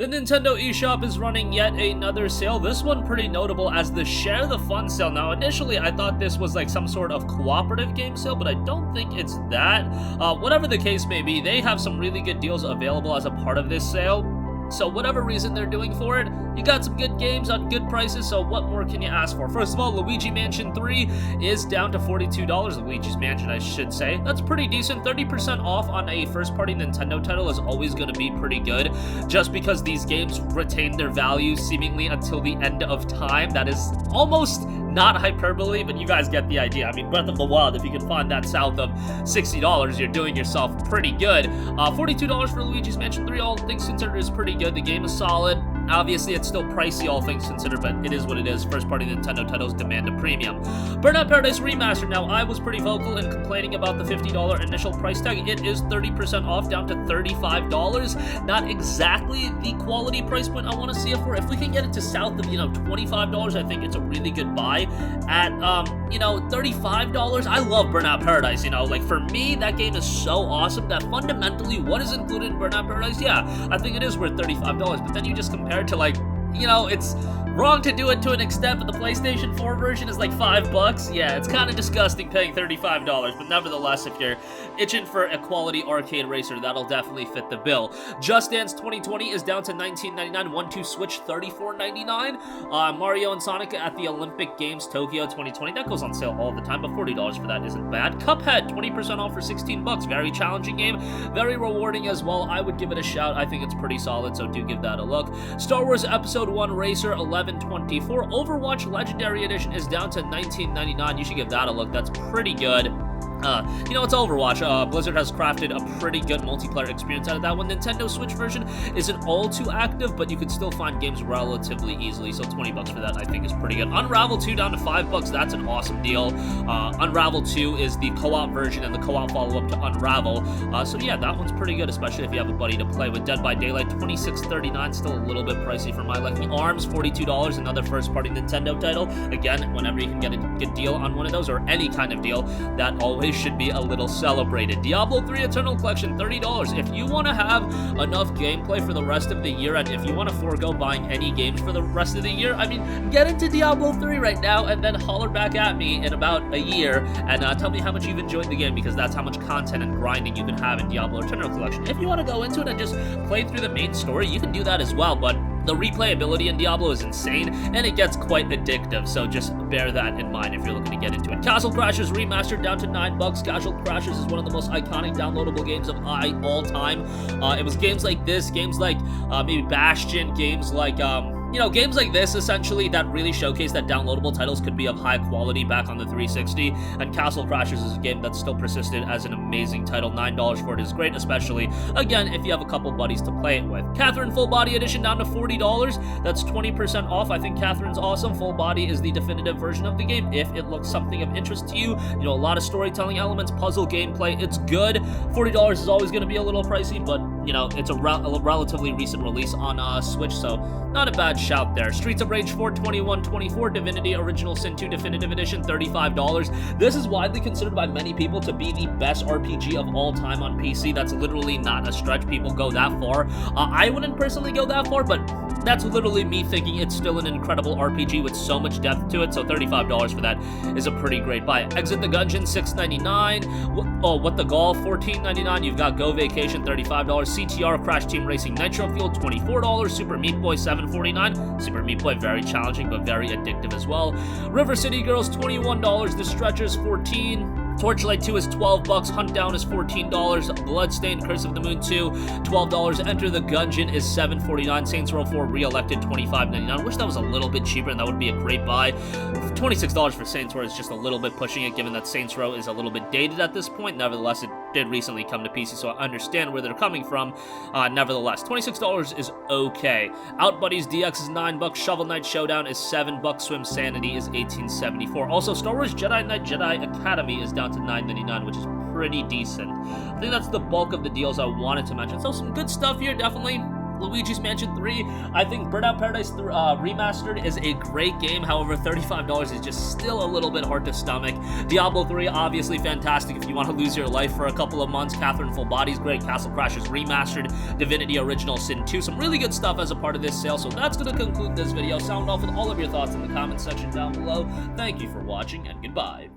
The Nintendo eShop is running yet another sale, this one pretty notable as the Share the Fun sale. Now, initially, I thought this was like some sort of cooperative game sale, but I don't think it's that. Whatever the case may be, they have some really good deals available as a part of this sale. So whatever reason they're doing for it, you got some good games on good prices, so what more can you ask for? First of all, Luigi Mansion 3 is down to $42. Luigi's Mansion, I should say. That's pretty decent. 30% off on a first-party Nintendo title is always going to be pretty good, just because these games retain their value seemingly until the end of time. That is almost not hyperbole, but you guys get the idea. I mean, Breath of the Wild, if you can find that south of $60, you're doing yourself pretty good. $42 for Luigi's Mansion 3, all things considered, is pretty good. The game is solid. Obviously, it's still pricey, all things considered, but it is what it is. First-party Nintendo titles demand a premium. Burnout Paradise Remastered. Now, I was pretty vocal in complaining about the $50 initial price tag. It is 30% off, down to $35. Not exactly the quality price point I want to see it for. If we can get it to south of, $25, I think it's a really good buy. At, $35, I love Burnout Paradise, Like, for me, that game is so awesome that fundamentally, what is included in Burnout Paradise? Yeah, I think it is worth $35, but then you just compare it to, it's wrong to do it to an extent, but the PlayStation 4 version is like $5. Yeah, it's kind of disgusting paying $35, but nevertheless, if you're itching for a quality arcade racer, that'll definitely fit the bill. Just Dance 2020 is down to $19.99. 1-2 Switch, $34.99. Mario and Sonic at the Olympic Games Tokyo 2020. That goes on sale all the time, but $40 for that isn't bad. Cuphead, 20% off for $16. Very challenging game, very rewarding as well. I would give it a shout. I think it's pretty solid, so do give that a look. Star Wars Episode 1 Racer, $11.24. Overwatch Legendary Edition is down to $19.99. You should give that a look. That's pretty good. It's Overwatch. Blizzard has crafted a pretty good multiplayer experience out of that one. Nintendo Switch version isn't all too active, but you can still find games relatively easily, so $20 for that I think is pretty good. Unravel 2 down to $5, that's an awesome deal. Unravel 2 is the co-op version and the co-op follow-up to Unravel, so yeah, that one's pretty good, especially if you have a buddy to play with. Dead by Daylight, $26.39, still a little bit pricey for my liking. ARMS, $42, another first-party Nintendo title. Again, whenever you can get a good deal on one of those, or any kind of deal, that always should be a little celebrated. Diablo 3 Eternal Collection, $30. If you want to have enough gameplay for the rest of the year, and if you want to forego buying any games for the rest of the year, get into Diablo 3 right now, and then holler back at me in about a year, and tell me how much you've enjoyed the game, because that's how much content and grinding you can have in Diablo Eternal Collection. If you want to go into it and just play through the main story, you can do that as well, but the replayability in Diablo is insane, and it gets quite addictive, so just bear that in mind if you're looking to get into it. Castle Crashers Remastered down to $9. Castle Crashers is one of the most iconic downloadable games of all time. It was games like this, games like maybe Bastion, games like games like this, essentially, that really showcase that downloadable titles could be of high quality back on the 360, and Castle Crashers is a game that's still persisted as an amazing title. $9 for it is great, especially, again, if you have a couple buddies to play it with. Catherine Full Body Edition down to $40. That's 20% off. I think Catherine's awesome. Full Body is the definitive version of the game, if it looks something of interest to you. A lot of storytelling elements, puzzle gameplay, it's good. $40 is always going to be a little pricey, but, it's a relatively recent release on Switch, so not a bad shout there. Streets of Rage 4, $21.24. Divinity Original Sin 2 Definitive Edition, $35. This is widely considered by many people to be the best RPG of all time on PC. That's literally not a stretch. People go that far. I wouldn't personally go that far, but that's literally me thinking it's still an incredible RPG with so much depth to it, so $35 for that is a pretty great buy. Exit the Gungeon, $6.99. What the Gall, $14.99. You've got Go Vacation, $35. CTR Crash Team Racing Nitro Fuel, $24. Super Meat Boy, $7.49. Super Meat Boy, very challenging, but very addictive as well. River City Girls, $21. The Stretchers, $14. Torchlight 2 is $12. Hunt Down is $14. Bloodstained Curse of the Moon 2, $12. Enter the Gungeon is $7.49. Saints Row 4 Re-Elected, $25.99. Wish that was a little bit cheaper, and that would be a great buy. $26 for Saints Row is just a little bit pushing it, given that Saints Row is a little bit dated at this point. Nevertheless, it did recently come to PC, so I understand where they're coming from. Nevertheless, $26 is okay. Out Buddies DX is $9. Shovel Knight Showdown is $7. Swim Sanity is $18.74. Also, Star Wars Jedi Knight Jedi Academy is down to $9.99, which is pretty decent. I think that's the bulk of the deals I wanted to mention. So some good stuff here, definitely. Luigi's Mansion 3, I think Burnout Paradise Remastered is a great game. However, $35 is just still a little bit hard to stomach. Diablo 3, obviously fantastic if you want to lose your life for a couple of months. Catherine Full Body's great. Castle Crashers Remastered. Divinity Original Sin 2. Some really good stuff as a part of this sale. So that's going to conclude this video. Sound off with all of your thoughts in the comments section down below. Thank you for watching, and goodbye.